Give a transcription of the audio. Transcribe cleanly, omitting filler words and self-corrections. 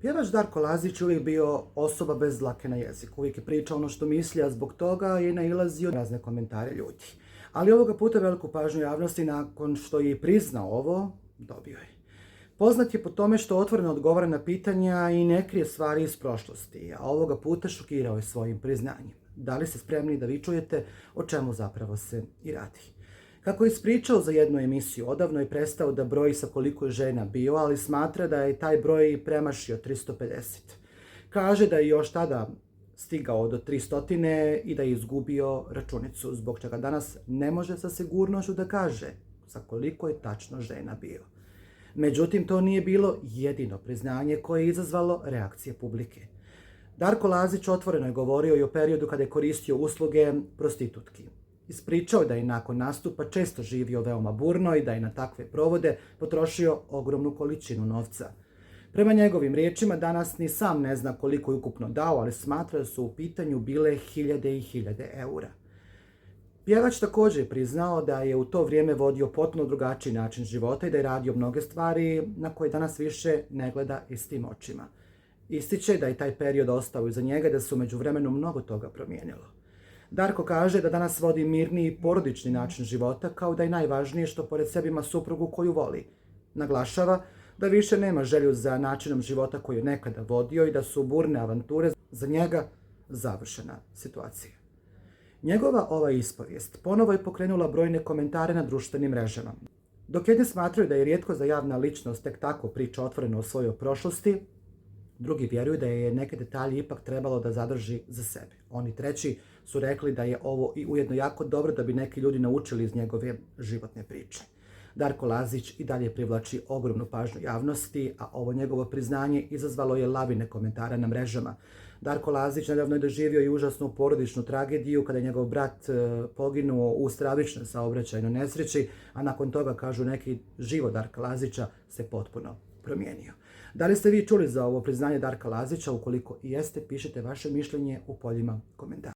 Pjevač Darko Lazić uvijek bio osoba bez dlake na jeziku. Uvijek je pričao ono što misli, a zbog toga je nailazio na razne komentare ljudi. Ali ovoga puta veliku pažnju javnosti nakon što je priznao ovo, dobio je. Poznat je po tome što otvoreno odgovara na pitanja i ne krije stvari iz prošlosti, a ovoga puta šokirao je svojim priznanjem. Da li ste spremni da vi čujete o čemu zapravo se i radi? Kako je ispričao za jednu emisiju, odavno je prestao da broji sa koliko je žena bio, ali smatra da je taj broj premašio 350. Kaže da je još tada stigao do 300 i da je izgubio računicu, zbog čega danas ne može sa sigurnošću da kaže sa koliko je tačno žena bio. Međutim, to nije bilo jedino priznanje koje je izazvalo reakcije publike. Darko Lazić otvoreno je govorio i o periodu kada je koristio usluge prostitutki. Ispričao da je nakon nastupa često živio veoma burno i da je na takve provode potrošio ogromnu količinu novca. Prema njegovim riječima, danas ni sam ne zna koliko je ukupno dao, ali smatra da su u pitanju bile hiljade i hiljade eura. Pjevač također je priznao da je u to vrijeme vodio potpuno drugačiji način života i da je radio mnoge stvari na koje danas više ne gleda istim očima. Ističe da je taj period ostao iza njega i da se u međuvremenu mnogo toga promijenilo. Darko kaže da danas vodi mirniji i porodični način života, kao da je najvažnije što pored sebe ima suprugu koju voli. Naglašava da više nema želju za načinom života koju je nekada vodio i da su burne avanture za njega završena situacija. Njegova ova ispovijest ponovo je pokrenula brojne komentare na društvenim mrežama. Dok jedni smatraju da je rijetko za javna ličnost tek tako priča otvoreno o svojoj prošlosti, drugi vjeruju da je neke detalje ipak trebalo da zadrži za sebe. Oni treći su rekli da je ovo i ujedno jako dobro da bi neki ljudi naučili iz njegove životne priče. Darko Lazić i dalje privlači ogromnu pažnju javnosti, a ovo njegovo priznanje izazvalo je lavine komentara na mrežama. Darko Lazić nedavno je doživio i užasnu porodičnu tragediju kada je njegov brat poginuo u stravičnoj saobraćajnoj nesreći, a nakon toga, kažu neki, život Darka Lazića se potpuno promijenio. Da li ste vi čuli za ovo priznanje Darka Lazića? Ukoliko i jeste, pišite vaše mišljenje u poljima komentara.